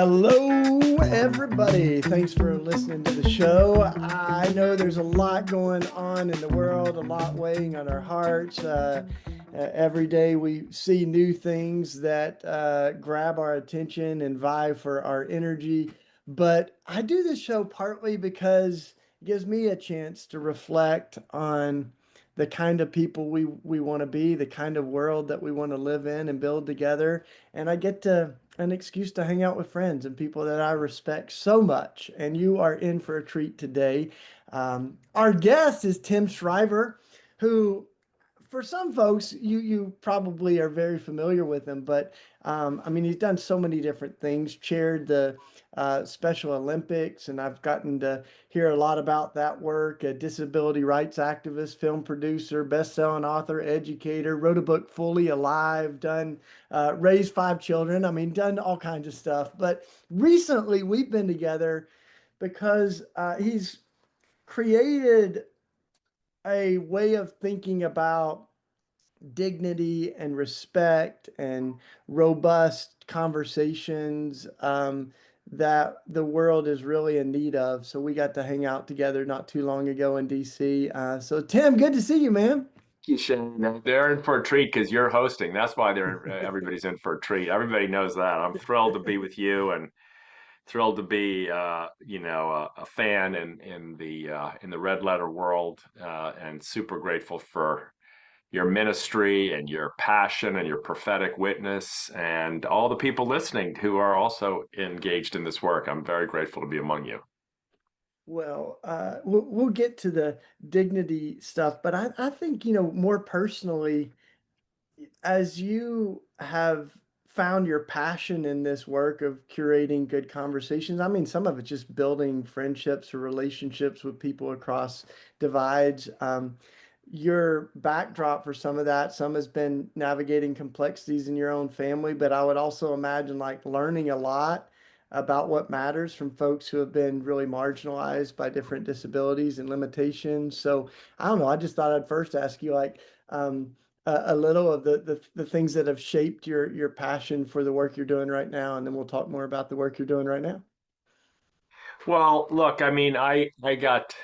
Hello, everybody. Thanks for listening to the show. I know there's a lot going on in the world, a lot weighing on our hearts. Every day we see new things that grab our attention and vie for our energy. But I do this show partly because it gives me a chance to reflect on the kind of people we want to be, the kind of world that we want to live in and build together. And I get an excuse to hang out with friends and people that I respect so much. And you are in for a treat today. Our guest is Tim Shriver, who for some folks, you probably are very familiar with him, but I mean, he's done so many different things. Chaired the Special Olympics, and I've gotten to hear a lot about that work. A disability rights activist, film producer, best-selling author, educator. Wrote a book, Fully Alive. Done raised five children. I mean, done all kinds of stuff. But recently, we've been together because he's created a way of thinking about dignity and respect and robust conversations that the world is really in need of. So we got to hang out together not too long ago in DC. So Tim, good to see you, man. You should. They're in for a treat because you're hosting. That's why everybody's in for a treat. Everybody knows that. I'm thrilled to be with you and thrilled to be a fan in the red letter world and super grateful for your ministry and your passion and your prophetic witness and all the people listening who are also engaged in this work. I'm very grateful to be among you. Well, we'll get to the dignity stuff, but I think, more personally, as you have found your passion in this work of curating good conversations, I mean, some of it's just building friendships or relationships with people across divides. Your backdrop for some of that, some has been navigating complexities in your own family, but I would also imagine like learning a lot about what matters from folks who have been really marginalized by different disabilities and limitations. So I don't know, I just thought I'd first ask you like, a little of the things that have shaped your passion for the work you're doing right now, and then we'll talk more about the work you're doing right now. Well, look, I mean, I got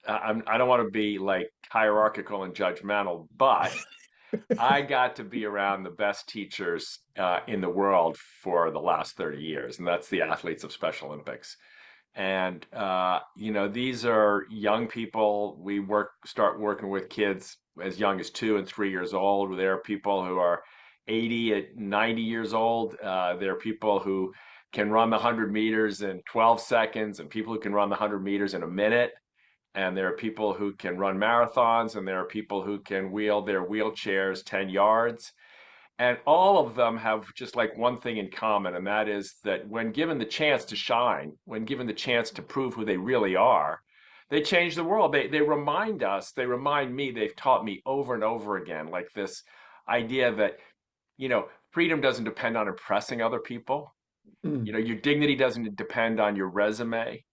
I don't want to be like hierarchical and judgmental, but I got to be around the best teachers in the world for the last 30 years, and that's the athletes of Special Olympics. And these are young people. Start working with kids as young as 2 and 3 years old. There are people who are 80 at 90 years old. There are people who can run the 100 meters in 12 seconds, and people who can run the 100 meters in a minute. And there are people who can run marathons, and there are people who can wheel their wheelchairs 10 yards. And all of them have just like one thing in common, and that is that when given the chance to shine, when given the chance to prove who they really are, they change the world. They remind us, they remind me, they've taught me over and over again, like this idea that, freedom doesn't depend on impressing other people. Mm, Your dignity doesn't depend on your resume.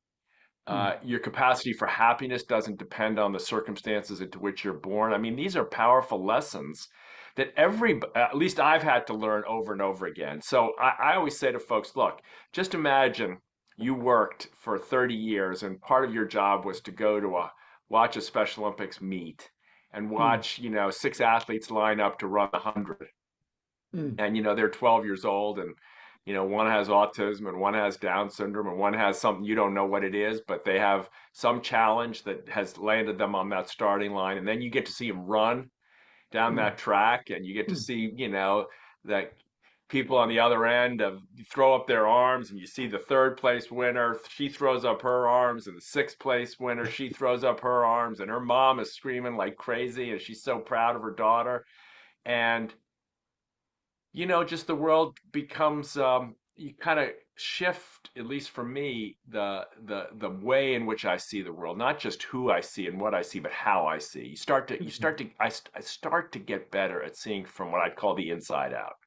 mm. Your capacity for happiness doesn't depend on the circumstances into which you're born. I mean, these are powerful lessons that at least I've had to learn over and over again. So I always say to folks, look, just imagine you worked for 30 years and part of your job was to watch a Special Olympics meet and Mm, watch, six athletes line up to run 100 mm, and they're 12 years old and one has autism and one has Down syndrome and one has something you don't know what it is, but they have some challenge that has landed them on that starting line, and then you get to see them run down mm, that track and you get to mm, see that people on the other end of throw up their arms, and you see the third place winner, she throws up her arms, and the sixth place winner, she throws up her arms, and her mom is screaming like crazy and she's so proud of her daughter. And just the world becomes you kind of shift, at least for me, the way in which I see the world, not just who I see and what I see, but how I see. mm. I start to get better at seeing from what I'd call the inside out,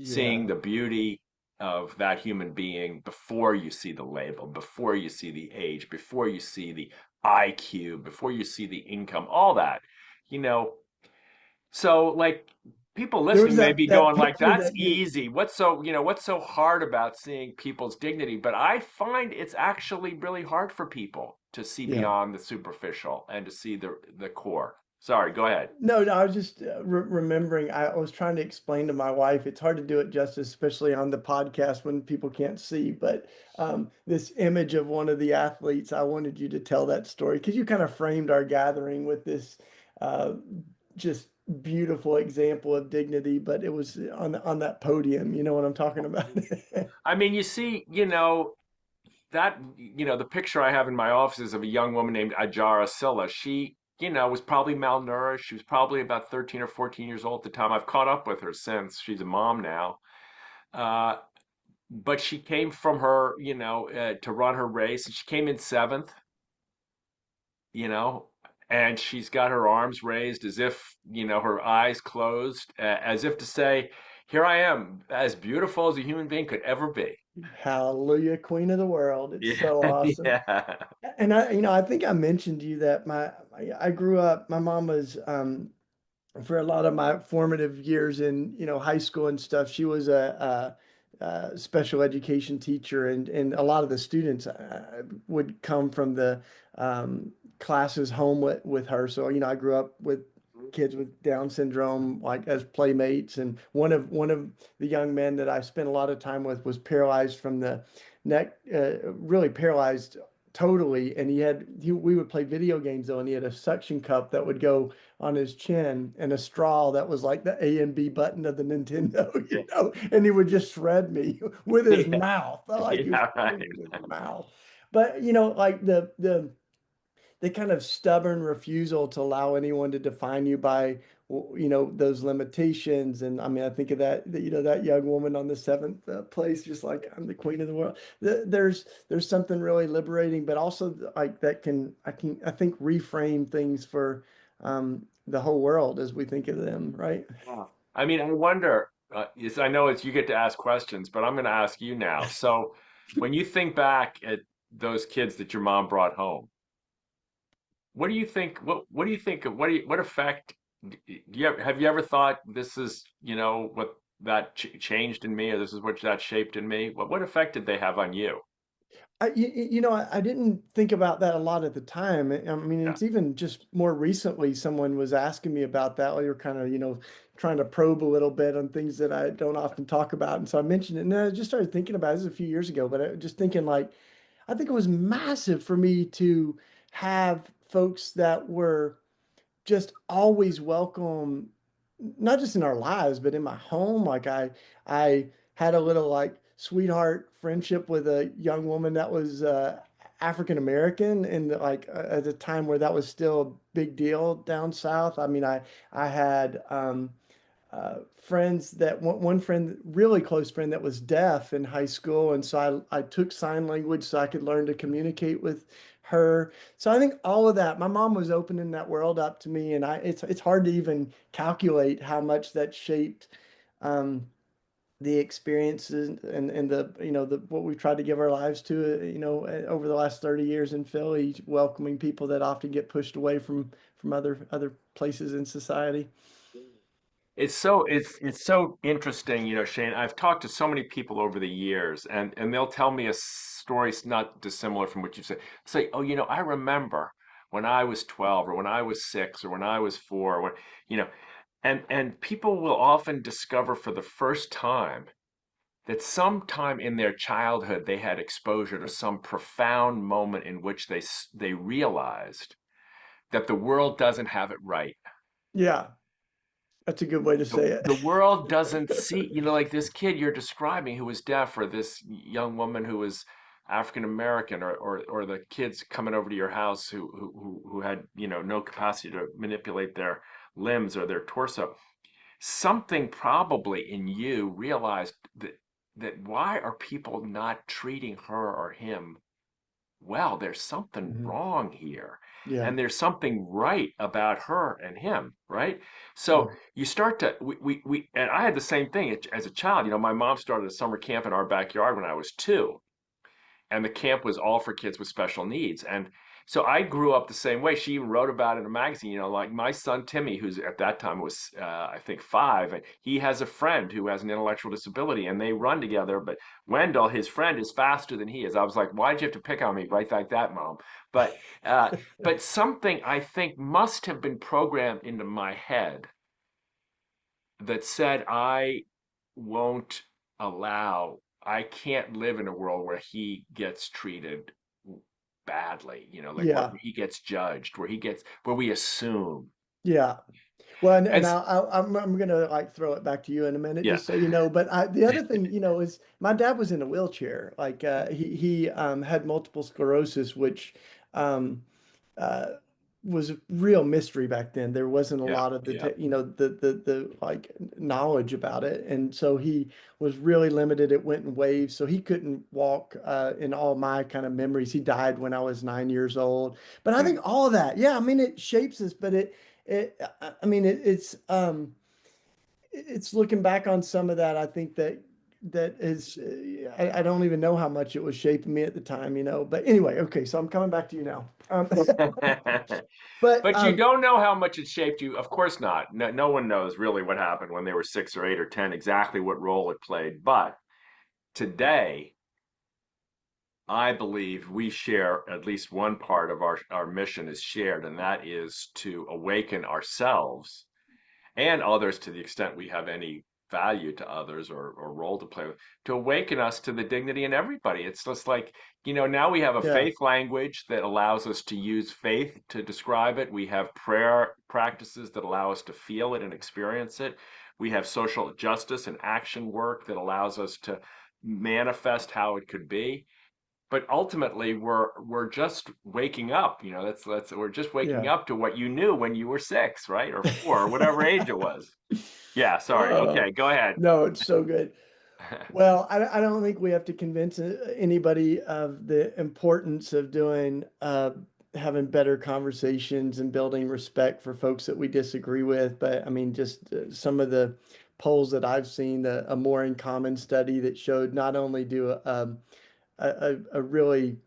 seeing Yeah. the beauty of that human being before you see the label, before you see the age, before you see the IQ, before you see the income, all that, you know. So like people There was listening may be that going like, picture that's that you. easy. What's so hard about seeing people's dignity? But I find it's actually really hard for people to see Yeah. beyond the superficial and to see the core. Sorry, go ahead. No, no, I was just remembering. I was trying to explain to my wife. It's hard to do it justice, especially on the podcast when people can't see. But this image of one of the athletes, I wanted you to tell that story because you kind of framed our gathering with this uh, just beautiful example of dignity. But it was on that podium. You know what I'm talking about? I mean, you see, the picture I have in my office is of a young woman named Ajara Silla. She, was probably malnourished. She was probably about 13 or 14 years old at the time. I've caught up with her since. She's a mom now. Uh, but she came from her, to run her race, and she came in seventh, you know, and she's got her arms raised as if, her eyes closed, as if to say, here I am, as beautiful as a human being could ever be. Hallelujah, Queen of the world. It's Yeah, so awesome. yeah. And I think I mentioned to you that I grew up. My mom was for a lot of my formative years in high school and stuff. She was a special education teacher, and a lot of the students would come from the classes home with her. So I grew up with kids with Down syndrome like as playmates, and one of the young men that I spent a lot of time with was paralyzed from the neck, really paralyzed totally, and we would play video games though, and he had a suction cup that would go on his chin and a straw that was like the A and B button of the Nintendo, and he would just shred me with his Yeah, mouth, like he was yeah, shredding right. me with his mouth. But like the kind of stubborn refusal to allow anyone to define you by those limitations. And I mean, I think of that young woman on the seventh place, just like I'm the queen of the world. There's something really liberating, but also like that I think reframe things for the whole world as we think of them, right? Yeah. I mean, I wonder, yes, I know you get to ask questions, but I'm going to ask you now. So, when you think back at those kids that your mom brought home, what do you think? What do you think? What effect have you ever thought this is, what that changed in me, or this is what that shaped in me? What effect did they have on you? I didn't think about that a lot at the time. I mean, Yeah. it's even just more recently, someone was asking me about that. We were kind of, trying to probe a little bit on things that I don't often talk about. And so I mentioned it, and I just started thinking about it. This is a few years ago, but I just thinking like, I think it was massive for me to have folks that were just always welcome, not just in our lives, but in my home. Like I had a little like sweetheart friendship with a young woman that was African American, and like at a time where that was still a big deal down south. I mean, I had friends that one friend, really close friend that was deaf in high school. And so I took sign language so I could learn to communicate with her. So I think all of that, my mom was opening that world up to me. And it's hard to even calculate how much that shaped um, the experiences and the, what we've tried to give our lives to, over the last 30 years in Philly, welcoming people that often get pushed away from other places in society. It's so interesting, Shane. I've talked to so many people over the years, and they'll tell me a story not dissimilar from what you said. Say, oh, I remember when I was 12, or when I was 6, or when I was 4, or when, you know, and people will often discover for the first time that sometime in their childhood they had exposure to some profound moment in which they realized that the world doesn't have it right. Yeah, that's a good way to the, say the world doesn't it. see, like this kid you're describing who was deaf, or this young woman who was African American, or the kids coming over to your house who had, no capacity to manipulate their limbs or their torso. Something probably in you realized that why are people not treating her or him well? There's something Mhm. wrong here. Yeah, And there's something right about her and him, right? yeah, So you start to, and I had the same thing as a child. My mom started a summer camp in our backyard when I was 2, and the camp was all for kids with special needs. And So I grew up the same way. She even wrote about it in a magazine. Like my son Timmy, who's at that time was I think 5, and he has a friend who has an intellectual disability, and they run together. But Wendell, his friend, is faster than he is. I was like, why'd you have to pick on me right like that, Mom? But uh, but something I think must have been programmed into my head that said won't I can't live in a world where he gets treated badly, like where Yeah. he gets judged, where we assume. Yeah. Well, and And I'm gonna like throw it back to you in a minute, yeah, just so you know. But the other thing, is my dad was in a wheelchair. Like he had multiple sclerosis, which um, uh, was a real mystery back then. There wasn't a yeah, lot of yeah. the like knowledge about it, and so he was really limited. It went in waves, so he couldn't walk. In all my kind of memories, he died when I was 9 years old. But I think Mm. all of that, yeah, I mean, it shapes us, but I mean, it's looking back on some of that. I think that is, I don't even know how much it was shaping me at the time, But anyway, okay, so I'm coming back to you now. But But you don't know how much it shaped you. Of course not. No one knows really what happened when they were 6 or 8 or 10, exactly what role it played. But today, I believe we share at least one part of our mission is shared, and that is to awaken ourselves and others to the extent we have any value to others or role to play with, to awaken us to the dignity in everybody. It's just like, now we have a yeah, faith language that allows us to use faith to describe it. We have prayer practices that allow us to feel it and experience it. We have social justice and action work that allows us to manifest how it could be. But ultimately, we're just waking up. That's we're just waking yeah. up to what you knew when you were 6, right, or 4, or whatever age it was. Yeah, sorry. Oh, Okay, go ahead. no, it's so good. Well, I don't think we have to convince anybody of the importance of having better conversations and building respect for folks that we disagree with. But I mean, just some of the polls that I've seen, a more in common study that showed not only do a really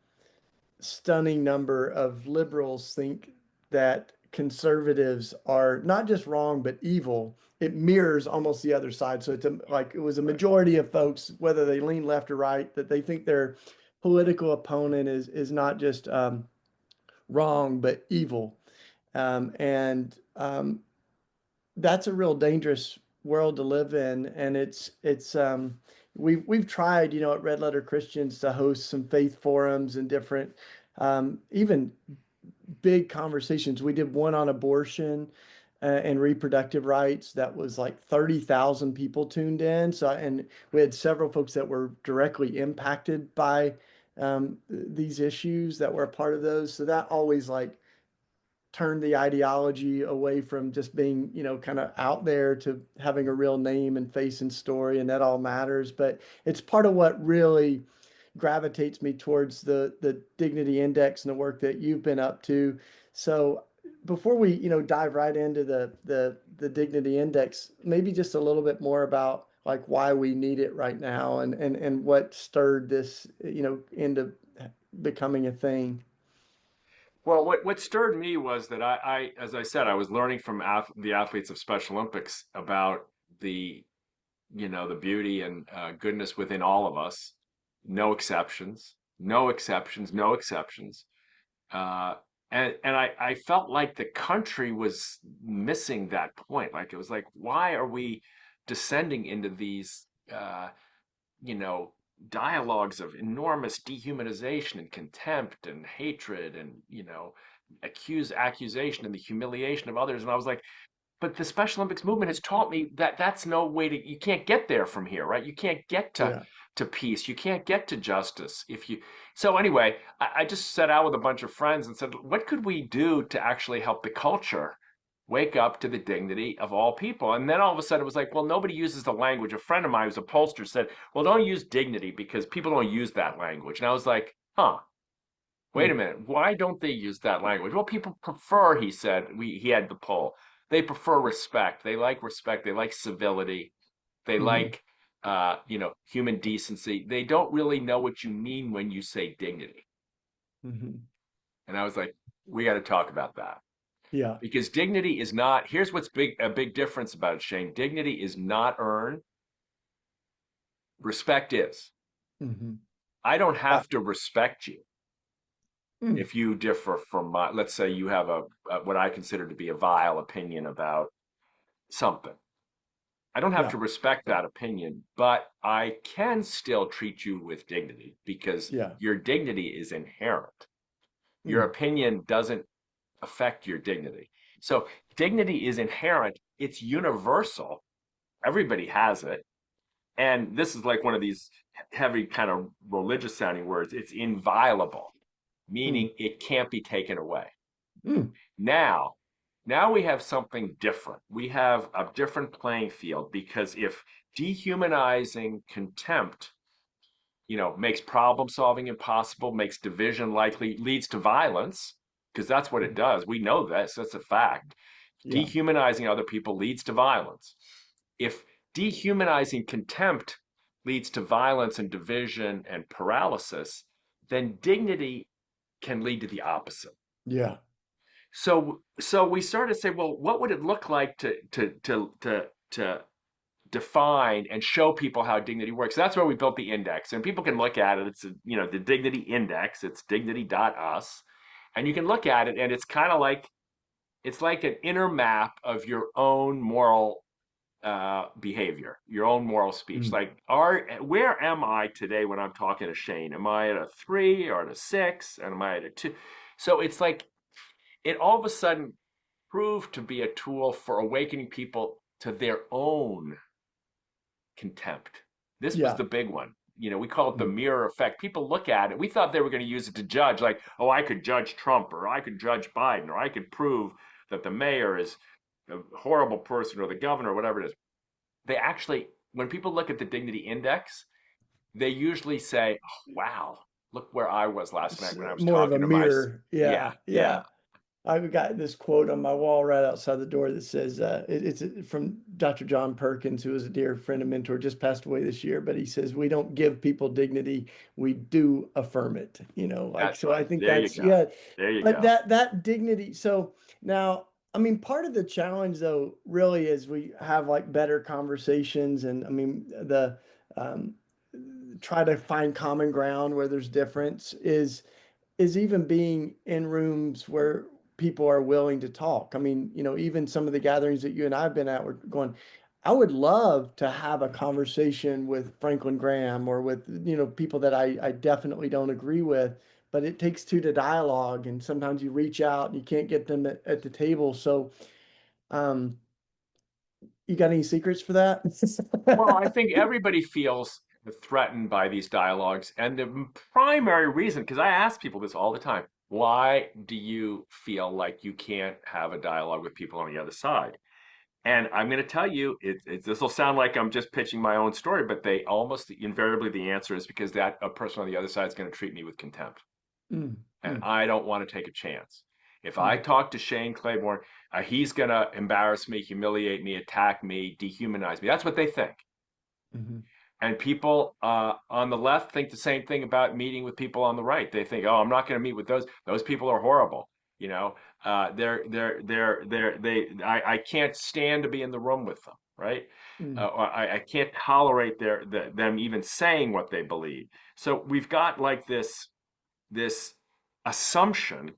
stunning number of liberals think that conservatives are not just wrong but evil. It mirrors almost the other side. So like it was a Right. majority of folks, whether they lean left or right, that they think their political opponent is not just wrong but evil. And that's a real dangerous world to live in. And it's we've tried, at Red Letter Christians to host some faith forums and different even big conversations. We did one on abortion and reproductive rights that was like 30,000 people tuned in. So, and we had several folks that were directly impacted by these issues that were a part of those. So that always like turned the ideology away from just being, kind of out there to having a real name and face and story, and that all matters. But it's part of what really gravitates me towards the dignity index and the work that you've been up to. So before we, dive right into the dignity index, maybe just a little bit more about like why we need it right now and what stirred this, into becoming a thing. Well, what stirred me was that as I said, I was learning from the athletes of Special Olympics about the, the beauty and goodness within all of us. No exceptions, no exceptions, no exceptions. Uh, and I felt like the country was missing that point. Like it was like, why are we descending into these, you know, dialogues of enormous dehumanization and contempt and hatred and, accusation and the humiliation of others? And I was like, but the Special Olympics movement has taught me that that's no way to, you can't get there from here, right? You can't get Yeah. to peace. You can't get to justice if you. So anyway, I just set out with a bunch of friends and said, what could we do to actually help the culture wake up to the dignity of all people? And then all of a sudden it was like, well, nobody uses the language. A friend of mine who's a pollster said, well, don't use dignity because people don't use that language. And I was like, huh, wait a Hmm. minute. Why don't they use that language? Well, people prefer, he said, he had the poll. They prefer respect. They like respect. They like civility. They Hmm. like, human decency. They don't really know what you mean when you say dignity. Hmm. And I was like, we got to talk about that. Yeah. Because dignity is not, here's what's a big difference about it, Shane. Dignity is not earned, respect is. Hmm. I don't Yeah. have to respect you Mm. if you differ from my, let's say you have what I consider to be a vile opinion about something. I don't have Yeah. to respect that opinion, but I can still treat you with dignity because Yeah. your dignity is inherent. Your Mm. opinion doesn't affect your dignity. So dignity is inherent, it's universal. Everybody has it. And this is like one of these heavy kind of religious sounding words. It's inviolable, Mm. meaning it can't be taken away. Mm. Now, now we have something different. We have a different playing field because if dehumanizing contempt, makes problem solving impossible, makes division likely, leads to violence, because that's what it Mm. does. We know this, that's a fact. Yeah. Dehumanizing other people leads to violence. If dehumanizing contempt leads to violence and division and paralysis, then dignity can lead to the opposite. Yeah. So we started to say, well, what would it look like to define and show people how dignity works? That's where we built the index, and people can look at it. It's the dignity index. It's dignity.us, and you can look at it, and it's like an inner map of your own moral behavior, your own moral speech. Mm. Like, where am I today when I'm talking to Shane? Am I at a 3 or at a 6? And am I at a 2? So it's like it all of a sudden proved to be a tool for awakening people to their own contempt. This was Yeah. the big one. We call it the Mm. mirror effect. People look at it. We thought they were going to use it to judge, like, oh, I could judge Trump, or I could judge Biden, or I could prove that the mayor is a horrible person, or the governor, or whatever it is. They actually, when people look at the dignity index, they usually say, oh, wow, look where I was last night when I was More of a talking to my, mirror. yeah, Yeah. yeah, Yeah. I've got this quote on my wall right outside the door that says, it's from Dr. John Perkins, who was a dear friend and mentor, just passed away this year. But he says, we don't give people dignity, we do affirm it. Like, that's so I right. think There you that's, go. yeah. There you But go. that dignity. So now, I mean, part of the challenge, though, really is we have like better conversations. And I mean, um, try to find common ground where there's difference is even being in rooms where people are willing to talk. I mean, even some of the gatherings that you and I have been at, we're going, I would love to have a conversation with Franklin Graham or with, people that I definitely don't agree with, but it takes two to dialogue. And sometimes you reach out and you can't get them at the table. So, um, you got any secrets for that? Well, I think everybody feels threatened by these dialogues. And the primary reason, because I ask people this all the time, why do you feel like you can't have a dialogue with people on the other side? And I'm going to tell you, this will sound like I'm just pitching my own story, but they almost invariably the answer is because that a person on the other side is going to treat me with contempt. Mm, And mm, I don't want to take a chance. If I mm, talk to Shane Claiborne, he's going to embarrass me, humiliate me, attack me, dehumanize me. That's what they think. mhm, And people on the left think the same thing about meeting with people on the right. They think, "Oh, I'm not going to meet with those. Those people are horrible." You know, I can't stand to be in the room with them, right? mm. Or I can't tolerate them even saying what they believe. So we've got like this assumption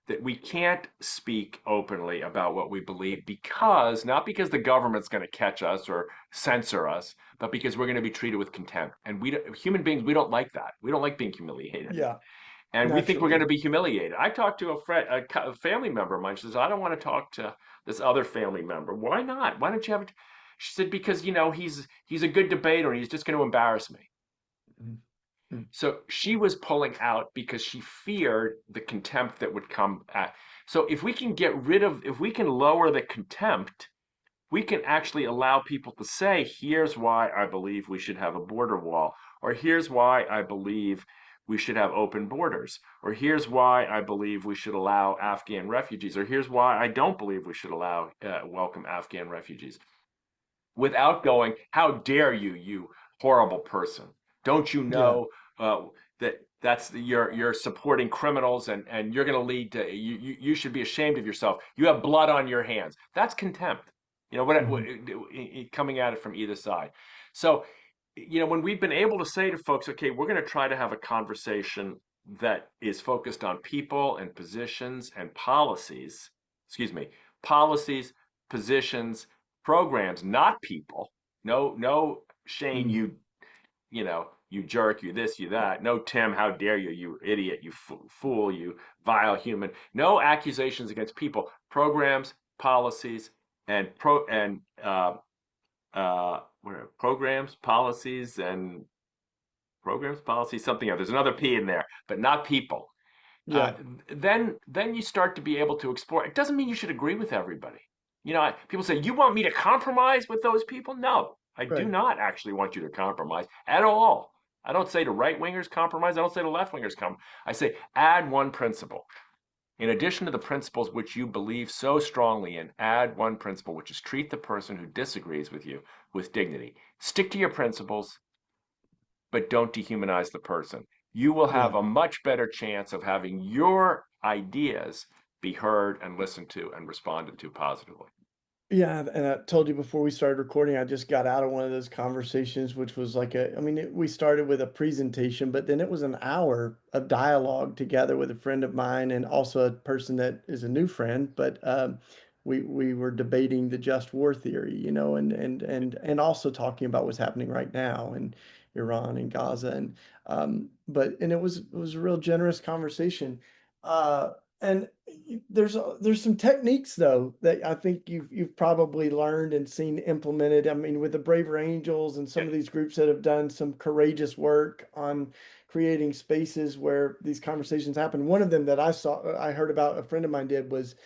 that we can't speak openly about what we believe because not because the government's going to catch us or censor us, but because we're going to be treated with contempt. And human beings, we don't like that. We don't like being humiliated, Yeah, and we think we're going naturally. to be humiliated. I talked to a family member of mine. She says, "I don't want to talk to this other family member. Why not? Why don't you have it?" She said, "Because he's a good debater, and he's just going to embarrass me." Mm, mm, So she was pulling out because she feared the contempt that would come at. So if we can lower the contempt, we can actually allow people to say, here's why I believe we should have a border wall, or here's why I believe we should have open borders, or here's why I believe we should allow Afghan refugees, or here's why I don't believe we should allow welcome Afghan refugees without going, how dare you, you horrible person? Don't you yeah. know uh, that you're supporting criminals, and you're going to lead to you should be ashamed of yourself. You have blood on your hands. That's contempt. What Hmm. coming at it from either side. So, when we've been able to say to folks, okay, we're going to try to have a conversation that is focused on people and positions and policies, excuse me, policies, positions, programs, not people. No, no, Shane, Hmm. you jerk, you this, you that. No, Tim, how dare you, you idiot, you fool, you vile human. No accusations against people, programs, policies, and programs, policies, and programs, policies, something else. There's another P in there, but not people. uh, Yeah. then you start to be able to explore. It doesn't mean you should agree with everybody. People say, you want me to compromise with those people? No, I do Right. not actually want you to compromise at all. I don't say to right wingers compromise. I don't say to left wingers come. I say add one principle. In addition to the principles which you believe so strongly in, add one principle, which is treat the person who disagrees with you with dignity. Stick to your principles, but don't dehumanize the person. You will Yeah. have a much better chance of having your ideas be heard and listened to and responded to positively. Yeah, and I told you before we started recording, I just got out of one of those conversations, which was like I mean, we started with a presentation, but then it was an hour of dialogue together with a friend of mine and also a person that is a new friend. But we were debating the just war theory, and also talking about what's happening right now in Iran and Gaza, and it was a real generous conversation. And there's some techniques though that I think you've probably learned and seen implemented. I mean, with the Braver Angels and some of these groups that have done some courageous work on creating spaces where these conversations happen. One of them that I heard about, a friend of mine did, was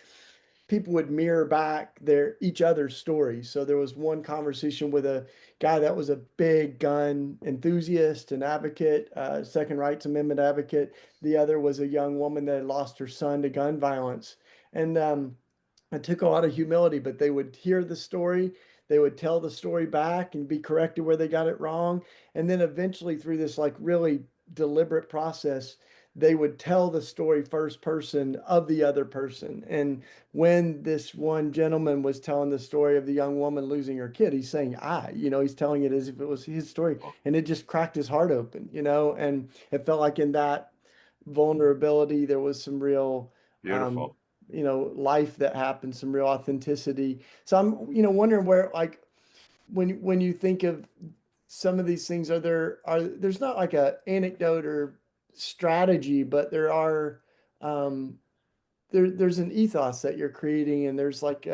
people would mirror back each other's stories. So there was one conversation with a guy that was a big gun enthusiast and advocate, second rights amendment advocate. The other was a young woman that had lost her son to gun violence. And it took a lot of humility, but they would hear the story, they would tell the story back and be corrected where they got it wrong. And then eventually, through this like really deliberate process, they would tell the story first person of the other person. And when this one gentleman was telling the story of the young woman losing her kid, he's saying, he's telling it as if it was his story. And it just cracked his heart open. And it felt like in that vulnerability, there was some real, um, Beautiful. life that happened, some real authenticity. So I'm, wondering where, like, when you think of some of these things, there's not like a anecdote or strategy, but um, there's an ethos that you're creating, and there's like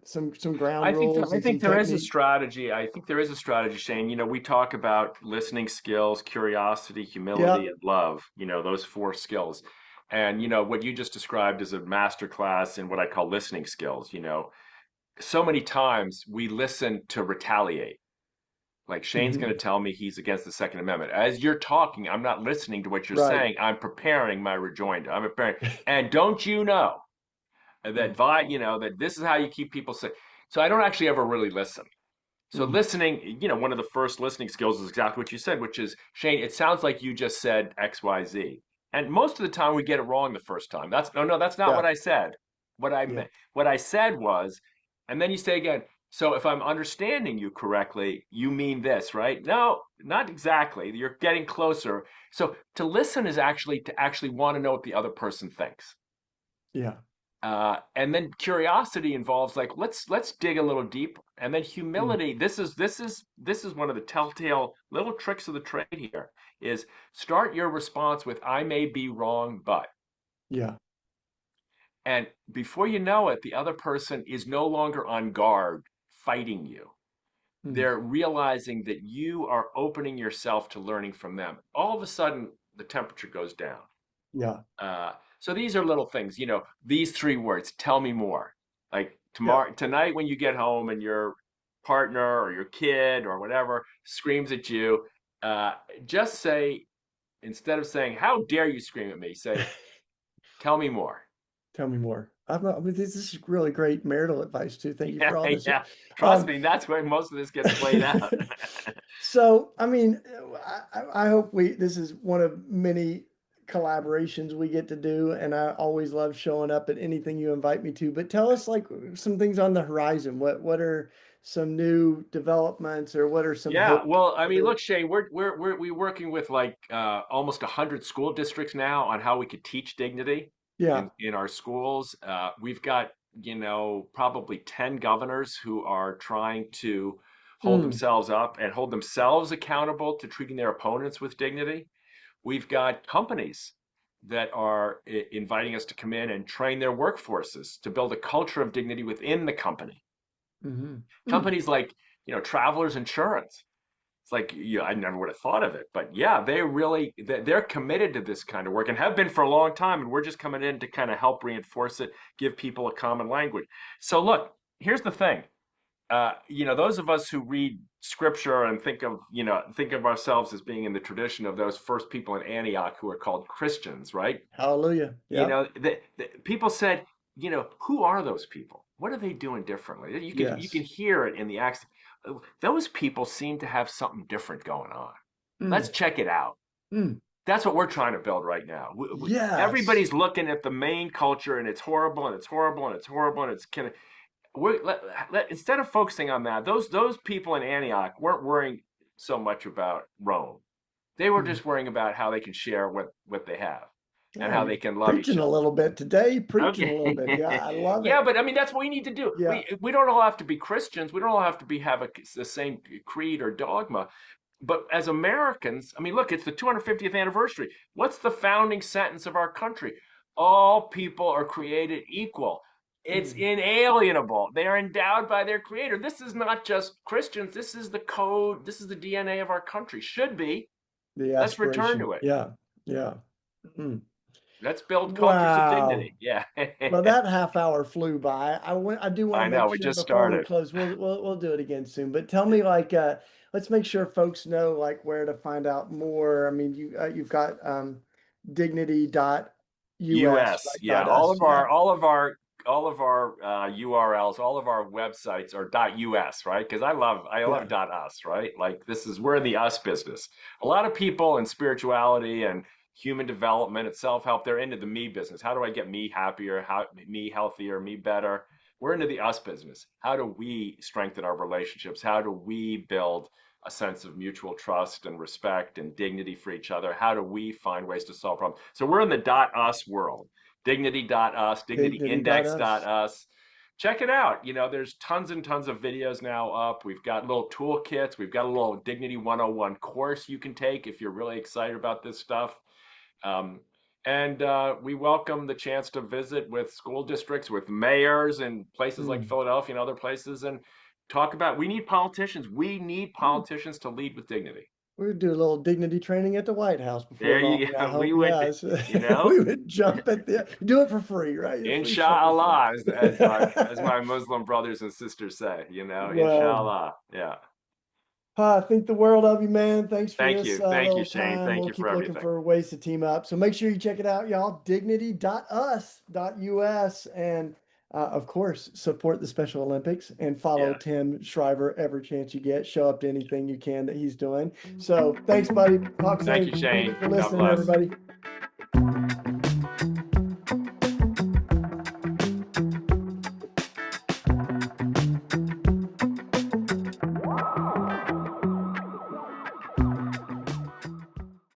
some ground rules I and think some there is a technique. strategy. I think there is a strategy, Shane. We talk about listening skills, curiosity, humility, Yeah. and love. Those four skills. And what you just described is a master class in what I call listening skills. So many times we listen to retaliate. Like Shane's going to Hmm. tell me he's against the Second Amendment. As you're talking, I'm not listening to what you're Right. saying. I'm preparing my rejoinder. I'm preparing. And don't you know Yeah. that this is how you keep people safe. So I don't actually ever really listen. So Mm. listening, one of the first listening skills is exactly what you said, which is, Shane, it sounds like you just said X, Y, Z. And most of the time we get it wrong the first time. That's no, no, that's not what Yeah. I said. What I Yeah. meant, what I said was, and then you say again, so if I'm understanding you correctly, you mean this, right? No, not exactly. You're getting closer. So to listen is actually to actually want to know what the other person thinks. Yeah. And then curiosity involves like let's dig a little deep, and then Mm. humility. This is one of the telltale little tricks of the trade here. Is start your response with "I may be wrong, but," Yeah. and before you know it, the other person is no longer on guard fighting you. Mm. They're realizing that you are opening yourself to learning from them. All of a sudden, the temperature goes down. Yeah. So these are little things, these three words, tell me more. Like Yeah. tonight when you get home and your partner or your kid or whatever screams at you, uh, just say, instead of saying, how dare you scream at me, say, tell me more. Tell me more. I mean, this is really great marital advice too. Thank you Yeah, for all this. yeah. Trust Um, me, that's where most of this gets played out. so, I mean, I hope this is one of many collaborations we get to do, and I always love showing up at anything you invite me to. But tell us like some things on the horizon. What are some new developments, or what are some Yeah, hopes well, I mean, for? look, Shay, we're working with like almost 100 school districts now on how we could teach dignity Yeah. in our schools. We've got, probably 10 governors who are trying to hold Mm, themselves up and hold themselves accountable to treating their opponents with dignity. We've got companies that are inviting us to come in and train their workforces to build a culture of dignity within the company. mm-hmm. Mm, Companies like, Travelers Insurance. It's like, yeah, I never would have thought of it, but yeah, they're committed to this kind of work and have been for a long time, and we're just coming in to kind of help reinforce it, give people a common language. So look, here's the thing. Those of us who read scripture and think of ourselves as being in the tradition of those first people in Antioch who are called Christians, right? hallelujah. Yep. The people said, who are those people? What are they doing differently? You can Yes. hear it in the accent. Those people seem to have something different going on. Let's Mm, check it out. mm. That's what we're trying to build right now. Yes. Everybody's looking at the main culture, and it's horrible, and it's horrible, and it's horrible, and it's kind of instead of focusing on that, those people in Antioch weren't worrying so much about Rome. They were Mm. just worrying about how they can share what they have and Yeah, how you're they can love each preaching a other. little bit today, preaching a Okay. little bit. Yeah, I love Yeah, it. but I mean that's what we need to do. Yeah. We don't all have to be Christians. We don't all have to have the same creed or dogma. But as Americans, I mean, look, it's the 250th anniversary. What's the founding sentence of our country? All people are created equal. It's Mm. inalienable. They are endowed by their creator. This is not just Christians. This is the code. This is the DNA of our country. Should be. The Let's return aspiration. to it. Yeah. Yeah. Mm. Let's build cultures of Wow. dignity. Yeah. Well, that half hour flew by. I do want to I know. make We sure just before we started. close, we'll do it again soon. But tell me, like, let's make sure folks know like where to find out more. I mean, you've got dignity.us, US, right? yeah. Dot us. Yeah. All of our URLs, all of our websites are .us, right? Because I love Yeah. .us, right? Like we're in the us business. A lot of people in spirituality and human development and self-help, they're into the me business. How do I get me happier, me healthier, me better? We're into the us business. How do we strengthen our relationships? How do we build a sense of mutual trust and respect and dignity for each other? How do we find ways to solve problems? So we're in the .us world. Dignity.us, Dignity.us. dignityindex.us. Check it out. There's tons and tons of videos now up. We've got little toolkits. We've got a little Dignity 101 course you can take if you're really excited about this stuff. Um, and we welcome the chance to visit with school districts, with mayors in places like Mm. Philadelphia and other places, and talk about we need politicians. We need Mm. politicians to lead with dignity. We would do a little dignity training at the White House before There long. you I go. We hope. would, Yes, you know, we would jump at the do it for free, right? The free fellowship. Inshallah, as my Muslim brothers and sisters say, Well, Inshallah. Yeah. I think the world of you, man. Thanks for this Thank you, little Shane. time. Thank We'll you for keep looking everything. for ways to team up. So make sure you check it out, y'all. Dignity.us.us. And of course, support the Special Olympics and follow Yeah. Tim Shriver every chance you get. Show up to anything you can that he's doing. So thanks, buddy. Talk Thank you, soon. Thanks Shane. for God listening, bless. everybody.